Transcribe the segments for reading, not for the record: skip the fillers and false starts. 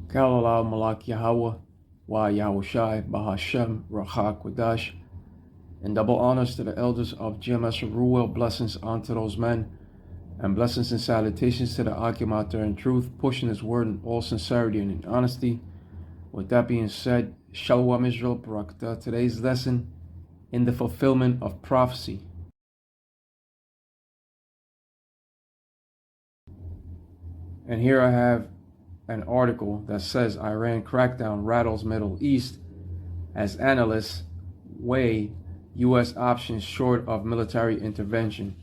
Kalalau Malak Yahweh, Wa Yahushai, Bahashem, Raha Kwadash, and double honors to the elders of GMS Ruel, blessings unto those men, and blessings and salutations to the Akim out there in truth, pushing his word in all sincerity and in honesty. With that being said, Shalom Israel, Barakatah. Today's lesson, in the fulfillment of prophecy. And here I have an article that says Iran crackdown rattles Middle East as analysts weigh U.S. options short of military intervention.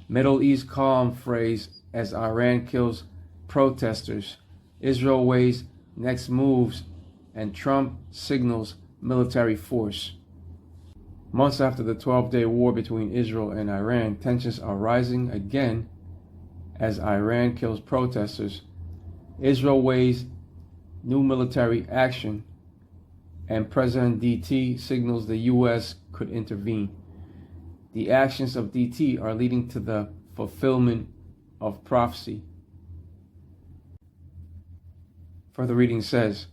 Middle East calm phrase as Iran kills protesters. Israel weighs next moves and Trump signals military force. Months after the 12-day war between Israel and Iran, tensions are rising again as Iran kills protesters. Israel weighs new military action, and President DT signals the U.S. could intervene. The actions of DT are leading to the fulfillment of prophecy. Further reading says,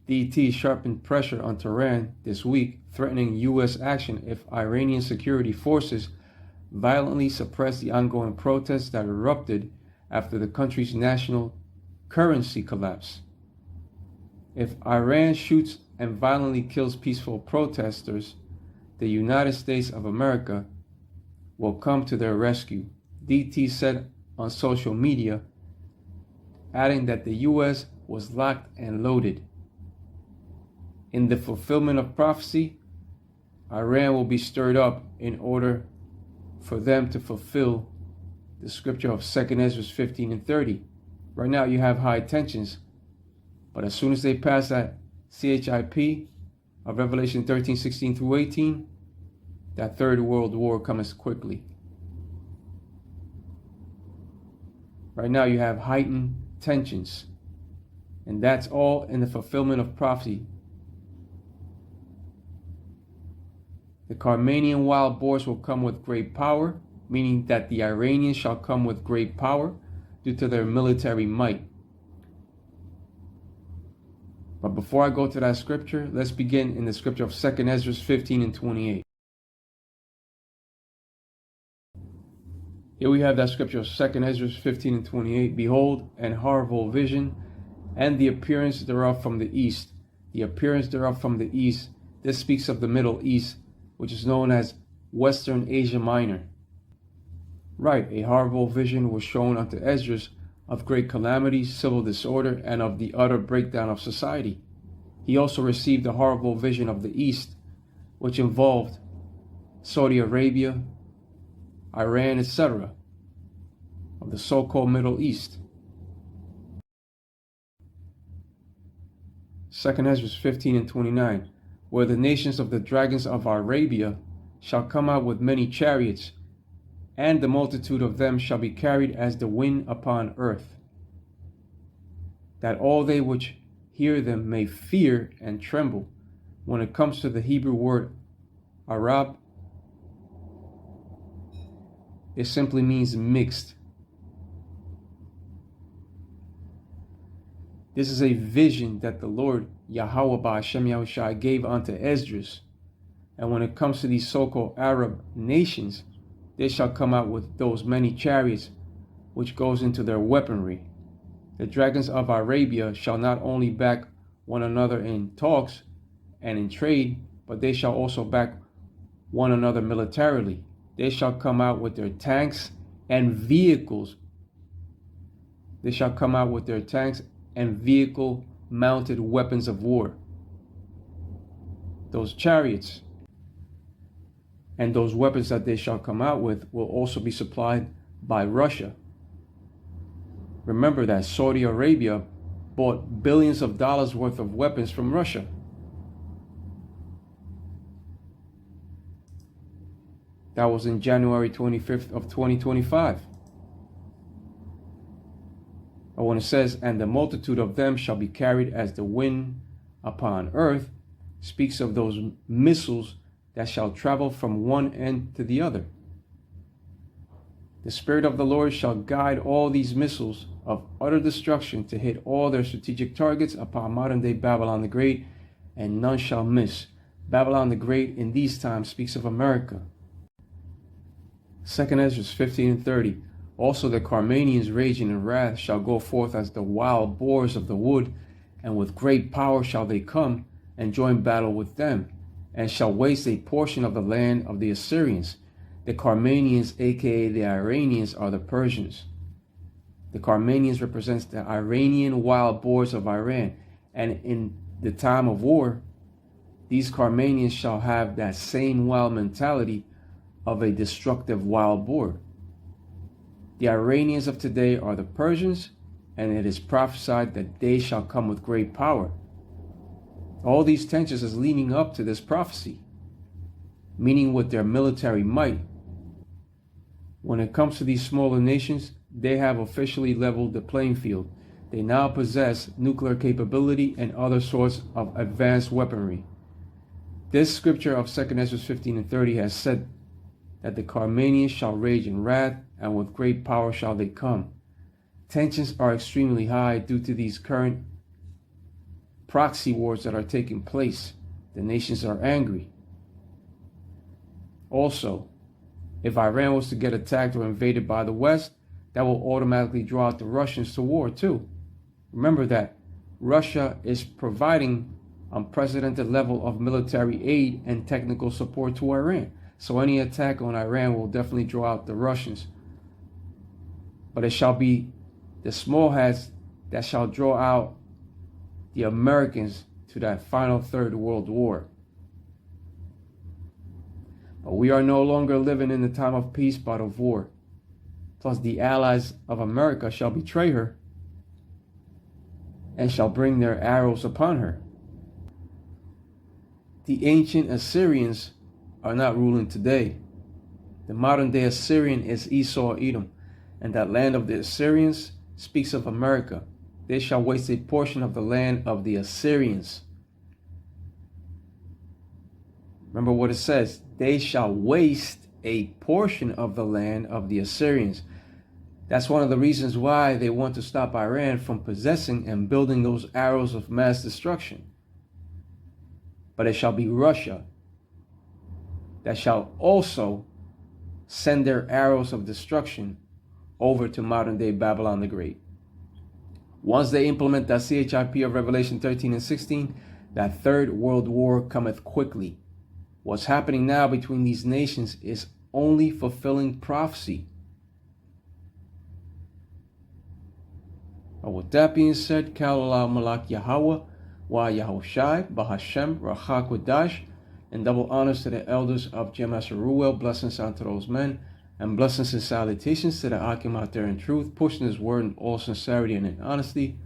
DT sharpened pressure on Tehran this week, threatening U.S. action if Iranian security forces violently suppress the ongoing protests that erupted after the country's national currency collapse. If Iran shoots and violently kills peaceful protesters, the United States of America will come to their rescue, DT said on social media, adding that the U.S. was locked and loaded. In the fulfillment of prophecy, Iran will be stirred up in order for them to fulfill the scripture of 2 Esdras 15 and 30. Right now you have high tensions, but as soon as they pass that CHIP of Revelation 13, 16 through 18, that third world war comes quickly. Right now you have heightened tensions, and that's all in the fulfillment of prophecy. The Carmanian wild boars will come with great power, meaning that the Iranians shall come with great power due to their military might. But before I go to that scripture, let's begin in the scripture of 2 Esdras 15 and 28. Here we have that scripture of 2 Esdras 15 and 28. Behold, an horrible vision, and the appearance thereof from the east. The appearance thereof from the east. This speaks of the Middle East, which is known as Western Asia Minor. Right, a horrible vision was shown unto Esdras of great calamity, civil disorder, and of the utter breakdown of society. He also received a horrible vision of the East, which involved Saudi Arabia, Iran, etc., of the so-called Middle East. 2 Esdras 15 and 29, where the nations of the dragons of Arabia shall come out with many chariots, and the multitude of them shall be carried as the wind upon earth, that all they which hear them may fear and tremble. When it comes to the Hebrew word Arab, it simply means mixed. This is a vision that the Lord Yahweh Ba'ashem Yahushai gave unto Esdras. And when it comes to these so-called Arab nations, they shall come out with those many chariots, which goes into their weaponry. The dragons of Arabia shall not only back one another in talks and in trade, but they shall also back one another militarily. They shall come out with their tanks and vehicles. They shall come out with their tanks and vehicle-mounted weapons of war. Those chariots and those weapons that they shall come out with will also be supplied by Russia. Remember that Saudi Arabia bought billions of dollars worth of weapons from Russia. That was in January 25th of 2025. But when it says, and the multitude of them shall be carried as the wind upon earth, speaks of those missiles that shall travel from one end to the other. The Spirit of the Lord shall guide all these missiles of utter destruction to hit all their strategic targets upon modern-day Babylon the Great, and none shall miss. Babylon the Great in these times speaks of America. 2 Esdras 15 and 30. Also the Carmanians raging in wrath shall go forth as the wild boars of the wood, and with great power shall they come and join battle with them, and shall waste a portion of the land of the Assyrians. The Carmanians, aka the Iranians, are the Persians. The Carmanians represents the Iranian wild boars of Iran, and in the time of war, these Carmanians shall have that same wild mentality of a destructive wild boar. The Iranians of today are the Persians, and it is prophesied that they shall come with great power. All these tensions is leading up to this prophecy, meaning with their military might. When it comes to these smaller nations, they have officially leveled the playing field. They now possess nuclear capability and other sorts of advanced weaponry. This scripture of 2 Esdras 15 and 30 has said that the Carmanians shall rage in wrath, and with great power shall they come. Tensions are extremely high due to these current proxy wars that are taking place. The nations are angry. Also, if Iran was to get attacked or invaded by the West, that will automatically draw out the Russians to war too. Remember that Russia is providing unprecedented level of military aid and technical support to Iran. So any attack on Iran will definitely draw out the Russians. But it shall be the small hats that shall draw out the Americans to that final third world war. But we are no longer living in the time of peace but of war. Plus the allies of America shall betray her and shall bring their arrows upon her. The ancient Assyrians are not ruling today. The modern day Assyrian is Esau, Edom, and that land of the Assyrians speaks of America. They shall waste a portion of the land of the Assyrians. Remember what it says. They shall waste a portion of the land of the Assyrians. That's one of the reasons why they want to stop Iran from possessing and building those arrows of mass destruction. But it shall be Russia that shall also send their arrows of destruction over to modern day Babylon the Great. Once they implement that CHIP of Revelation 13 and 16, that third world war cometh quickly. What's happening now between these nations is only fulfilling prophecy. But with that being said, Kalalah Malak Yahweh, Wa Yahushai, Bahashem, Rachak Wadash, and double honors to the elders of Jemas Ruel, blessings unto those men, and blessings and salutations to the Akim out there in truth, pushing his word in all sincerity and in honesty.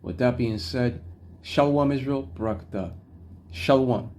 With that being said, Shalom Israel, Barakatah. Shalom.